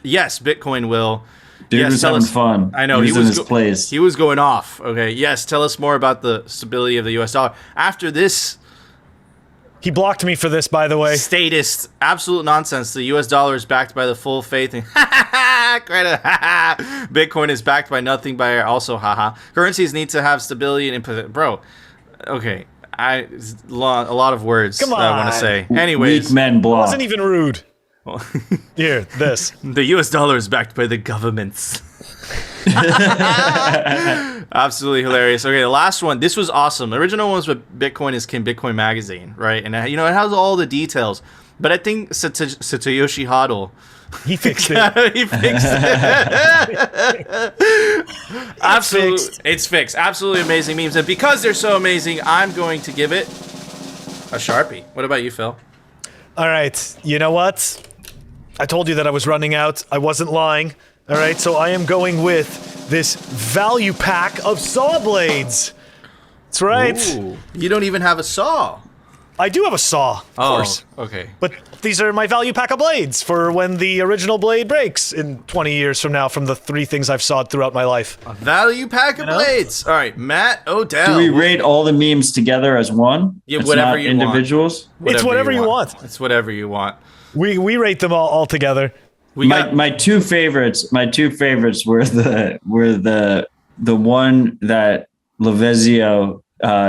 Yes, Bitcoin will. Dude Yes, was tell having us- fun. I know, He he was in was his place. He was going off. Okay, yes, tell us more about the stability of the US dollar. After this He blocked me for this, by the way. statist, absolute nonsense. The US dollar is backed by the full faith in credit. Bitcoin is backed by nothing by also haha. Currencies need to have stability and input. Bro, okay. A lot of words Come that I want on. to say. Anyways, Weak men It block. wasn't even rude. Here, this. the US dollar is backed by the governments. Absolutely hilarious. Okay, the last one. This was awesome. The original one was with Bitcoin is King, Bitcoin Magazine, right? And it has all the details. But I think Satoshi Hodl, He fixed it. he fixed it. It's fixed. Absolutely amazing memes. And because they're so amazing, I'm going to give it a Sharpie. What about you, Phil? All right, you know what? I told you that I was running out. I wasn't lying. All right, so I am going with this value pack of saw blades. That's right. Ooh, you don't even have a saw. I do have a saw, of course. Okay. But these are my value pack of blades for when the original blade breaks in 20 years from now from the 3 things I've sawed throughout my life. A value pack of blades. All right, Matt Odell. Do we rate all the memes together as one? Yeah, It's whatever not you want. individuals. It's whatever you want. It's whatever you want. We rate them all together. We got My two favorites were the one that Levezio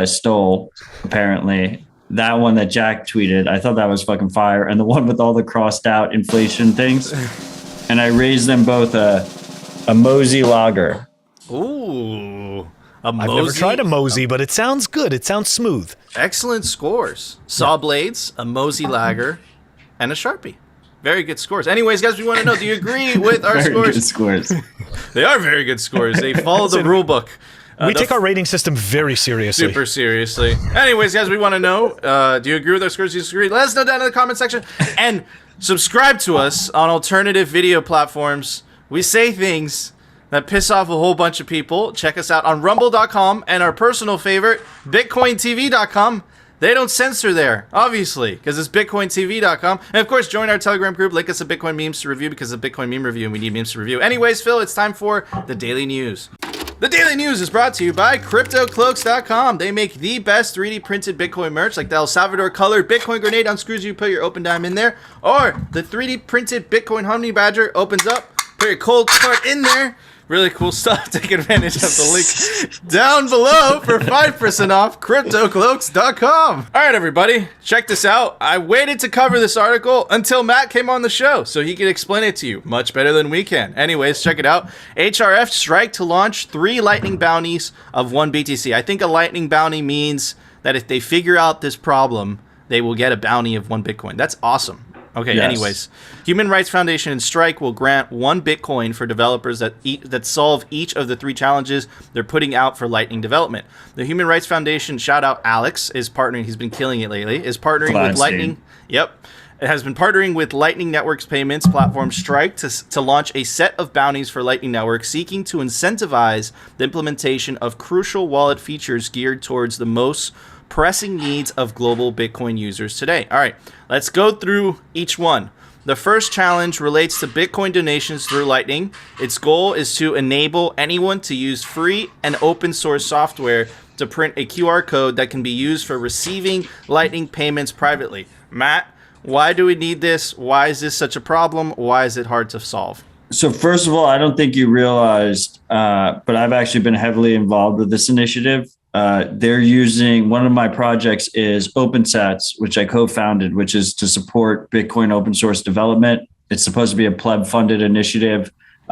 stole, apparently. That one that Jack tweeted, I thought that was fucking fire, and the one with all the crossed out inflation things. And I raised them both a Mosey Lager. ooh. I've never tried a Mosey, but it sounds good. It sounds smooth. Excellent scores. Saw blades, a Mosey Lager, and a Sharpie. Very good scores. Anyways, guys, we want to know, do you agree with our Very good scores? scores. They are very good scores. They follow the rule book. We take our rating system very seriously. Super seriously. Anyways, guys, we want to know, do you agree with our scores? Do you disagree? Let us know down in the comment section. And subscribe to us on alternative video platforms. We say things that piss off a whole bunch of people. Check us out on rumble.com and our personal favorite, bitcointv.com. They don't censor there, obviously, because it's bitcointv.com. And of course, join our Telegram group. Link us to Bitcoin memes to review because of Bitcoin meme review, and we need memes to review. Anyways, Phil, it's time for the Daily News. The Daily News is brought to you by CryptoCloaks.com. They make the best 3D printed Bitcoin merch, like the El Salvador colored Bitcoin grenade unscrews you, put your open dime in there, or the 3D printed Bitcoin honey badger opens up, put your cold card in there. Really cool stuff. Take advantage of the link down below for 5% off CryptoCloaks.com. All right, everybody, check this out. I waited to cover this article until Matt came on the show so he could explain it to you much better than we can. Anyways, check it out. HRF strike to launch 3 lightning bounties of 1 BTC. I think a lightning bounty means that if they figure out this problem, they will get a bounty of 1 Bitcoin. That's awesome. Okay, Yes. anyways. Human Rights Foundation and Strike will grant 1 Bitcoin for developers that solve each of the 3 challenges they're putting out for Lightning development. The Human Rights Foundation, shout out Alex, is partnering, he's been killing it lately, is partnering with Lightning. Yep. It has been partnering with Lightning Network's payments platform Strike to launch a set of bounties for Lightning Network seeking to incentivize the implementation of crucial wallet features geared towards the most pressing needs of global Bitcoin users today. All right, let's go through each one. The first challenge relates to Bitcoin donations through Lightning. Its goal is to enable anyone to use free and open source software to print a QR code that can be used for receiving Lightning payments privately. Matt, why do we need this? Why is this such a problem? Why is it hard to solve? So first of all, I don't think you realized, but I've actually been heavily involved with this initiative. They're using, one of my projects is OpenSats, which I co-founded, which is to support Bitcoin open source development. It's supposed to be a pleb funded initiative.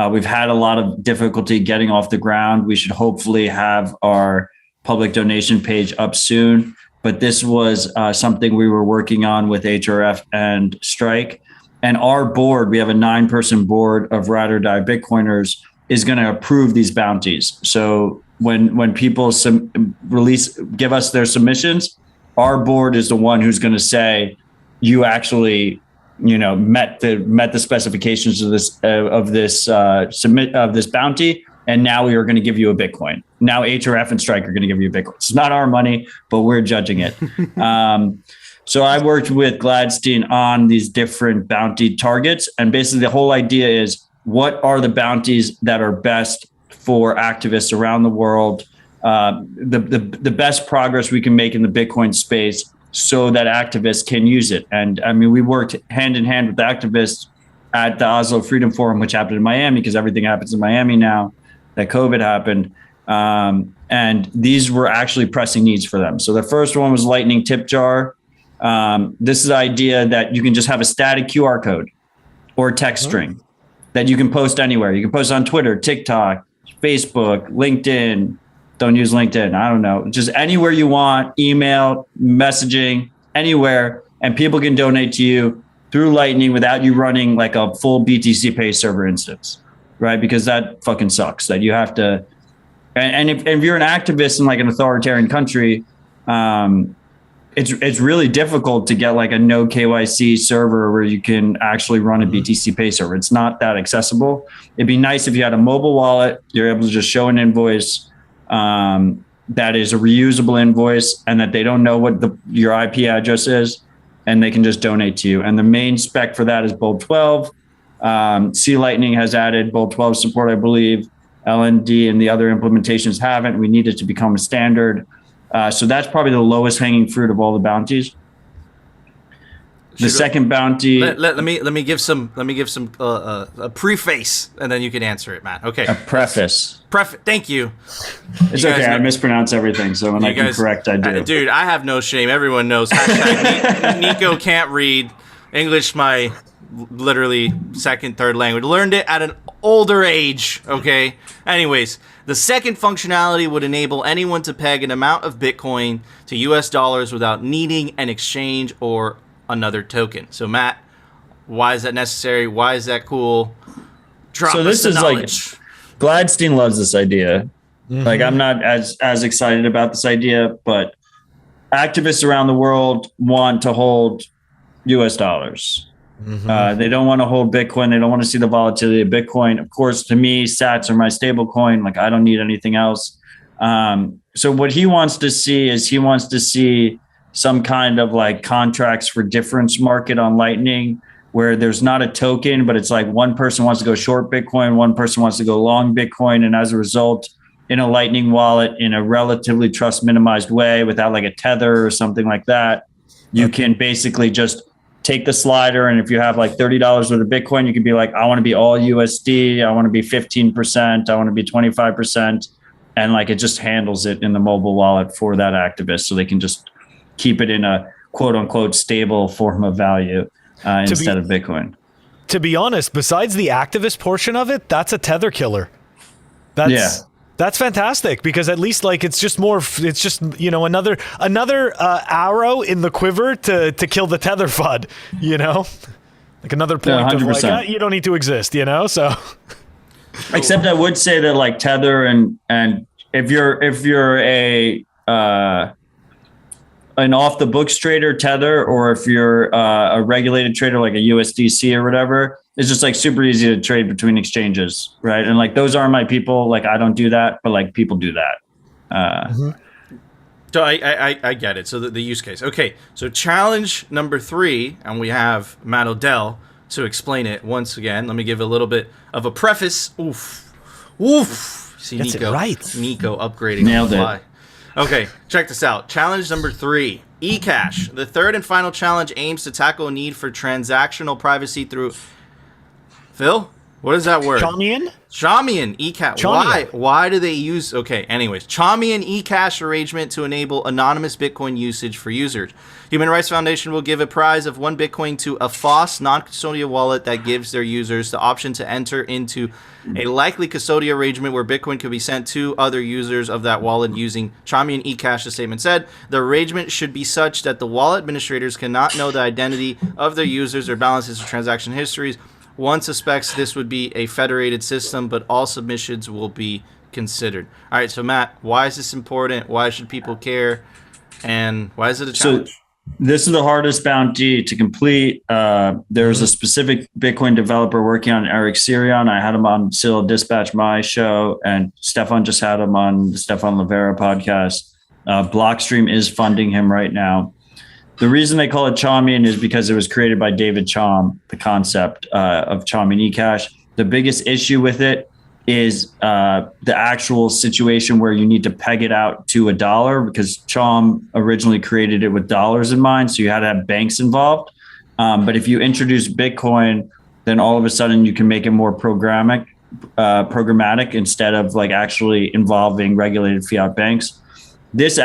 We've had a lot of difficulty getting off the ground. We should hopefully have our public donation page up soon. But this was something we were working on with HRF and Strike. And our board, we have a 9-person board of ride or die Bitcoiners, is going to approve these bounties. So when people give us their submissions, our board is the one who's going to say, you actually, met the specifications of this bounty, and now we are going to give you a Bitcoin. Now HRF and Strike are going to give you a Bitcoin. It's not our money, but we're judging it. So I worked with Gladstein on these different bounty targets. And basically the whole idea is, what are the bounties that are best for activists around the world? The best progress we can make in the Bitcoin space so that activists can use it. And I mean, we worked hand in hand with the activists at the Oslo Freedom Forum, which happened in Miami, because everything happens in Miami now that COVID happened. And these were actually pressing needs for them. So the first one was Lightning Tip Jar. This is the idea that you can just have a static QR code or text string that you can post anywhere. You can post on Twitter, TikTok, Facebook, LinkedIn. Don't use LinkedIn. I don't know. Just anywhere you want, email, messaging, anywhere. And people can donate to you through Lightning without you running like a full BTC Pay server instance, right? Because that fucking sucks that you have to. And if you're an activist in like an authoritarian country, it's really difficult to get like a no KYC server where you can actually run a BTC Pay server. It's not that accessible. It'd be nice if you had a mobile wallet, you're able to just show an invoice that is a reusable invoice, and that they don't know what your IP address is, and they can just donate to you. And the main spec for that is Bolt 12. C Lightning has added Bolt 12 support, I believe. LND and the other implementations haven't. We need it to become a standard. So that's probably the lowest hanging fruit of all the bounties. The second bounty. Let me give some a preface, and then you can answer it, Matt. Okay. A preface. Thank you. It's okay. I mispronounce everything, so when I can correct, I do. Dude, I have no shame. Everyone knows. Hashtag Nico can't read English. My literally second, third language. Learned it at an older age. Okay. Anyways. The second functionality would enable anyone to peg an amount of Bitcoin to US dollars without needing an exchange or another token. So Matt, why is that necessary? Why is that cool? Drop so this is knowledge. Like Gladstein loves this idea. Like I'm not as excited about this idea, but activists around the world want to hold US dollars. They don't want to hold Bitcoin. They don't want to see the volatility of Bitcoin. Of course, to me, sats are my stable coin. Like I don't need anything else. So what he wants to see is some kind of like contracts for difference market on Lightning, where there's not a token, but it's like one person wants to go short Bitcoin, one person wants to go long Bitcoin. And as a result, in a Lightning wallet, in a relatively trust minimized way, without like a tether or something like that, you can basically just take the slider, and if you have like $30 worth of Bitcoin, you can be like, I want to be all USD, I want to be 15%, I want to be 25%. And like it just handles it in the mobile wallet for that activist, so they can just keep it in a quote unquote stable form of value instead of Bitcoin. To be honest, besides the activist portion of it, that's a tether killer. That's fantastic, because at least like it's just another arrow in the quiver to kill the tether FUD, Like another point of like, 100%. you don't need to exist, you know? So Except I would say that like Tether and if you're a an off the books trader, Tether, or if you're a regulated trader like a USDC or whatever, it's just like super easy to trade between exchanges, right? And like those are my people. Like I don't do that, but like people do that. So I get it. So the use case. Okay, so challenge number 3, and we have Matt ODELL to explain it once again. Let me give a little bit of a preface. Oof. See, Gets Nico. it right. Nico upgrading Nailed on the it. fly. Okay, check this out. Challenge number 3, eCash. The third and final challenge aims to tackle a need for transactional privacy through... Phil? What is that word? Chaumian? Chaumian eCash. Why do they use... Okay, anyways. Chaumian eCash arrangement to enable anonymous Bitcoin usage for users. Human Rights Foundation will give a prize of 1 Bitcoin to a FOSS non-custodial wallet that gives their users the option to enter into a likely custodial arrangement where Bitcoin could be sent to other users of that wallet using Chaumian eCash, the statement said. The arrangement should be such that the wallet administrators cannot know the identity of their users, their balances, or transaction histories. One suspects this would be a federated system, but all submissions will be considered. All right, so Matt, why is this important? Why should people care? And why is it a challenge? So this is the hardest bounty to complete. There's a specific Bitcoin developer working on Eric Sirion. I had him on Citadel Dispatch, my show, and Stefan just had him on the Stefan Livera podcast. Blockstream is funding him right now. The reason they call it Chaumian is because it was created by David Chaum, the concept of Chaumian eCash. The biggest issue with it is the actual situation where you need to peg it out to $1 because Chaum originally created it with dollars in mind. So you had to have banks involved. But if you introduce Bitcoin, then all of a sudden you can make it more programmatic instead of like actually involving regulated fiat banks. This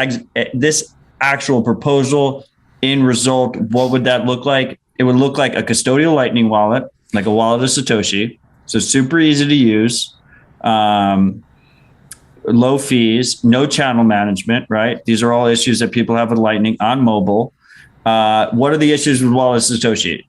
actual proposal in result, what would that look like? It would look like a custodial Lightning wallet, like a wallet of Satoshi. So super easy to use. Low fees, no channel management, right? These are all issues that people have with Lightning on mobile. What are the issues with wallet Satoshi?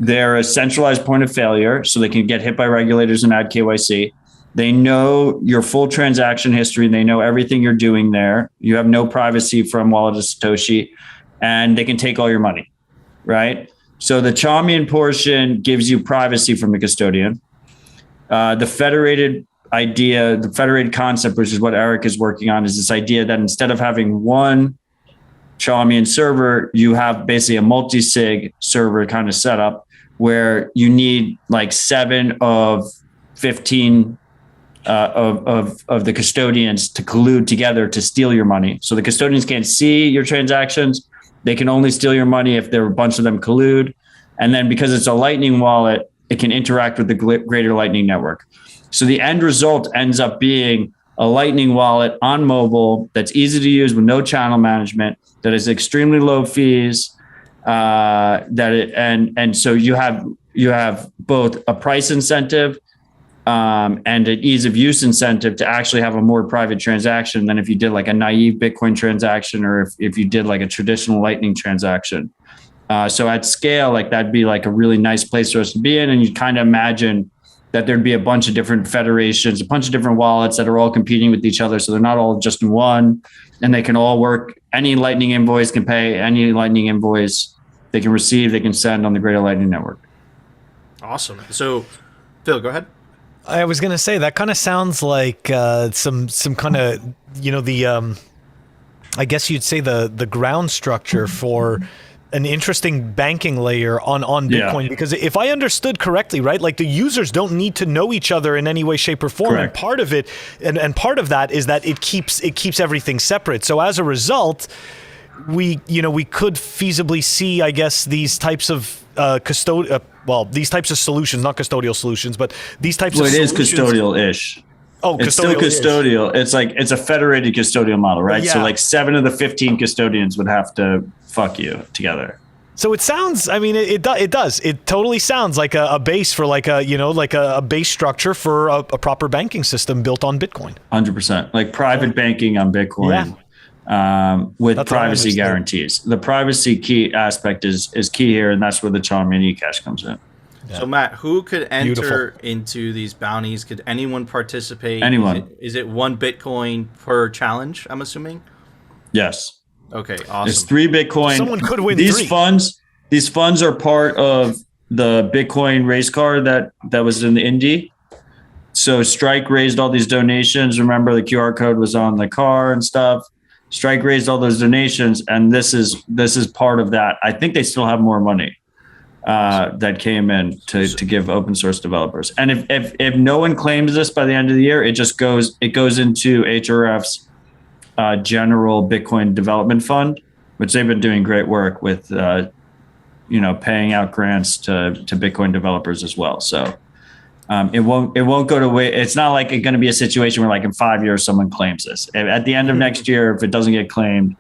They're a centralized point of failure, so they can get hit by regulators and add KYC. They know your full transaction history. They know everything you're doing there. You have no privacy from wallet of Satoshi, and they can take all your money, right? So the Chaumian portion gives you privacy from the custodian. The federated idea, the federated concept, which is what Eric is working on, is this idea that instead of having one Chaumian server, you have basically a multi-sig server kind of setup where you need like 7 of 15 of the custodians to collude together to steal your money. So the custodians can't see your transactions. They can only steal your money if there are a bunch of them collude. And then because it's a Lightning wallet, it can interact with the greater Lightning network. So the end result ends up being a Lightning wallet on mobile that's easy to use with no channel management, that is extremely low fees, and so you have both a price incentive and an ease of use incentive to actually have a more private transaction than if you did like a naive Bitcoin transaction or if you did like a traditional Lightning transaction. So at scale, like that'd be like a really nice place for us to be in. And you kind of imagine that there'd be a bunch of different federations, a bunch of different wallets that are all competing with each other. So they're not all just in one, and they can all work. Any Lightning invoice can pay any Lightning invoice they can receive, they can send on the greater Lightning network. Awesome. So, Phil, go ahead. I was going to say that kind of sounds like some kind of, I guess you'd say the ground structure for an interesting banking layer on Bitcoin. Yeah. Because if I understood correctly, right, like the users don't need to know each other in any way, shape, or form. Correct. And part of it, and part of that is that it keeps everything separate. So as a result, we could feasibly see, I guess, these types of these types of solutions, not custodial solutions, but these types of solutions. It is custodial-ish. Oh, it's still custodial. It's a federated custodial model, right? Yeah. So like 7 of the 15 custodians would have to fuck you together. So it sounds, I mean, it does. It totally sounds like a base for like a base structure for a proper banking system built on Bitcoin. 100%. Like private banking on Bitcoin. with That's what I privacy understood. guarantees. The privacy key aspect is key here, and that's where the Charmin eCash comes in. So Matt, who could enter Beautiful. into these bounties? Could anyone participate? Anyone. Is it 1 Bitcoin per challenge? I'm assuming. Yes. Okay, There's awesome. 3 Bitcoin. Someone could win these 3. These funds are part of the Bitcoin race car that was in the Indy. So Strike raised all these donations. Remember, the QR code was on the car and stuff. Strike raised all those donations, and this is part of that. I think they still have more money that came in to give open source developers. And if no one claims this by the end of the year, it goes into HRF's general Bitcoin development fund, which they've been doing great work with, paying out grants to Bitcoin developers as well. So it won't go to waste. It's not like it's going to be a situation where like in 5 years someone claims this. At the end of next year, if it doesn't get claimed,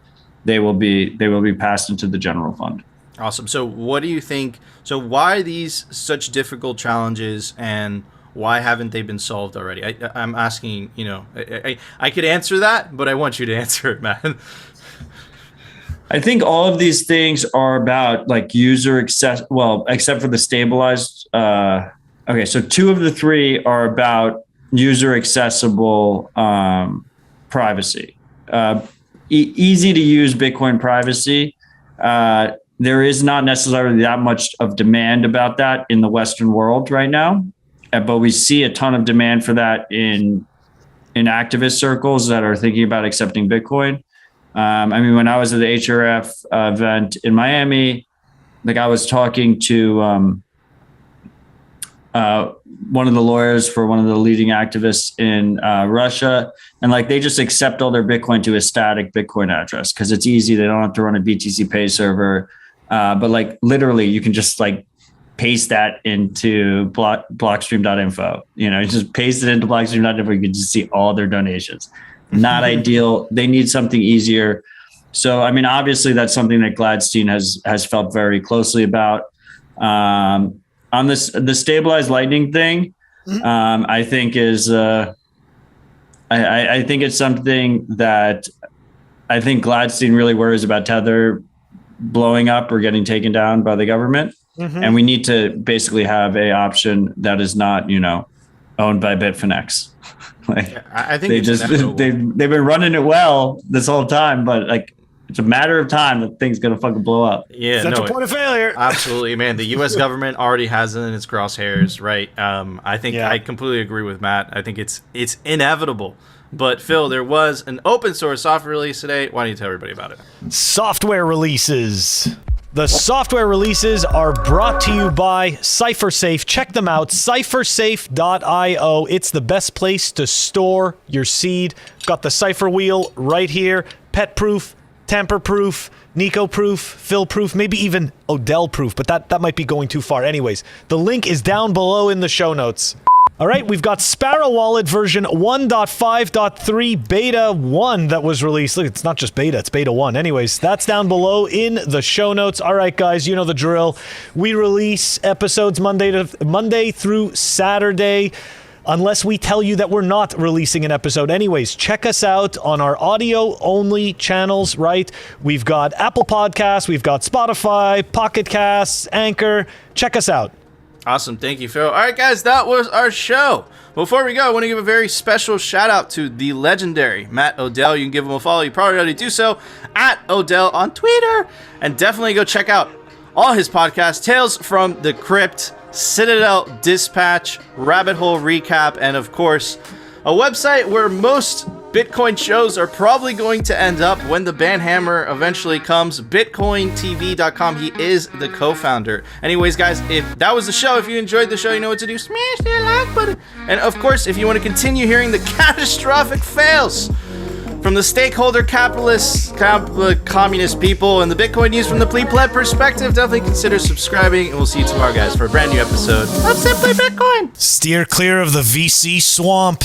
they will be passed into the general fund. Awesome. So what do you think? So why are these such difficult challenges, and why haven't they been solved already? I'm asking, I could answer that, but I want you to answer it, man. I think all of these things are about like user access. Well, except for the stabilized. Okay, so 2 of the 3 are about user accessible privacy. Easy to use Bitcoin privacy. There is not necessarily that much of demand about that in the Western world right now, but we see a ton of demand for that in activist circles that are thinking about accepting Bitcoin. When I was at the HRF event in Miami, like I was talking to one of the lawyers for one of the leading activists in Russia, and like they just accept all their Bitcoin to a static Bitcoin address because it's easy. They don't have to run a BTC Pay server. But like literally you can just like paste that into blockstream.info, you just paste it into blockstream.info. You can just see all their donations. Not ideal. They need something easier. So, obviously that's something that Gladstein has felt very closely about. On the stabilized Lightning thing, I think is, I think it's something that I think Gladstein really worries about Tether blowing up or getting taken down by the government. And we need to basically have a option that is not, owned by Bitfinex. I think they've been running it well this whole time, but like it's a matter of time that thing's gonna fucking blow up. Yeah, That's a point of failure. Absolutely, man. The U.S. government already has it in its crosshairs, right? I think I completely agree with Matt. I think it's inevitable. But Phil, there was an open source software release today. Why don't you tell everybody about it? Software releases. The software releases are brought to you by CipherSafe. Check them out, cyphersafe.io. It's the best place to store your seed. Got the cipher wheel right here. Pet proof, tamper proof, Nico proof, Phil proof, maybe even ODELL proof, but that might be going too far. Anyways, the link is down below in the show notes. All right, we've got Sparrow Wallet version 1.5.3 beta 1 that was released. Look, it's not just beta, it's beta 1. Anyways, that's down below in the show notes. All right, guys, you know the drill. We release episodes Monday through Saturday, unless we tell you that we're not releasing an episode. Anyways, check us out on our audio-only channels, right? We've got Apple Podcasts, we've got Spotify, Pocket Casts, Anchor. Check us out. Awesome. Thank you, Phil. All right, guys, that was our show. Before we go, I want to give a very special shout out to the legendary Matt ODELL. You can give him a follow. You probably already do so at ODELL on Twitter. And definitely go check out all his podcasts, Tales from the Crypt, Citadel Dispatch, Rabbit Hole Recap, and of course, a website where most Bitcoin shows are probably going to end up when the banhammer eventually comes, bitcointv.com. He is the co-founder. Anyways, guys, if that was the show, if you enjoyed the show, you know what to do. Smash that like button. And of course, if you want to continue hearing the catastrophic fails from the stakeholder capitalists, communist people, and the Bitcoin news from the pleb perspective, definitely consider subscribing. And we'll see you tomorrow, guys, for a brand new episode of Simply Bitcoin. Steer clear of the VC swamp.